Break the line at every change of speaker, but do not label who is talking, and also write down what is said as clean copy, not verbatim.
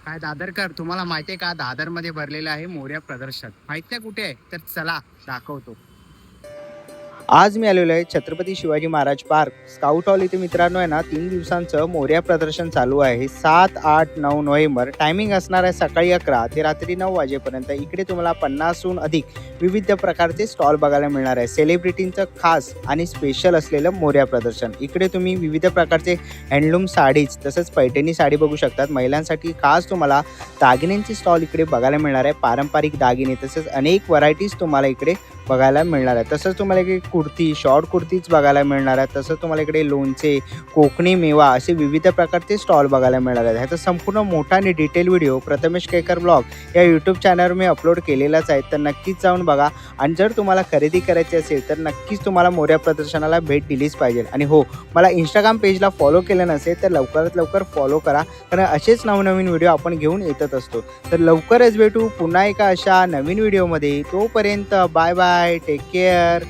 काय दादरकर, तुम्हाला माहिती आहे का दादर मध्ये भरलेलं आहे मोरया प्रदर्शन? माहित नाही कुठे आहे, तर चला दाखवतो. आज मी आलेलो आहे Chhatrapati Shivaji Maharaj park scout hall इथे मित्रांनो आहे ना 3 दिवसांचं मोरया प्रदर्शन चालू आहे. 7, 8, 9 नोव्हेंबर. टायमिंग असणार आहे सकाळी 11 ते रात्री 9 वाजेपर्यंत. इकडे तुम्हाला 50हून अधिक विविध प्रकारचे स्टॉल बघायला मिळणार आहे. सेलिब्रिटींचं खास आणि स्पेशल असलेलं मोरया प्रदर्शन. इकडे तुम्ही विविध प्रकारचे हँडलूम साडीज तसंच पैठणी साडी बघू शकतात. महिलांसाठी खास तुम्हाला दागिन्यांचे स्टॉल इकडे बघायला मिळणार आहे. पारंपरिक दागिने तसंच अनेक व्हरायटीज तुम्हाला इकडे बघायला मिळणार आहे. तसंच तुम्हाला इकडे कुर्ती, शॉर्ट कुर्तीज बघायला मिळणार आहे. तसंच तुम्हाला इकडे लोणचे, कोकणी मेवा असे विविध प्रकारचे स्टॉल बघायला मिळणार आहेत. ह्याचा संपूर्ण मोठा आणि डिटेल व्हिडिओ प्रथमेश केकर ब्लॉग या यूट्यूब चॅनलवर मी अपलोड केलेलाच आहे, तर नक्कीच जाऊन बघा. आणि जर तुम्हाला खरेदी करायची असेल तर नक्कीच तुम्हाला मोरया प्रदर्शनाला भेट दिलीच पाहिजे. आणि हो, मला इंस्टाग्राम पेजला फॉलो केलं नसेल तर लवकरात लवकर फॉलो करा, कारण असेच नवनवीन व्हिडिओ आपण घेऊन येतच असतो. तर लवकरच भेटू पुन्हा एका अशा नवीन व्हिडिओमध्ये. तोपर्यंत बाय बाय, टेक केअर.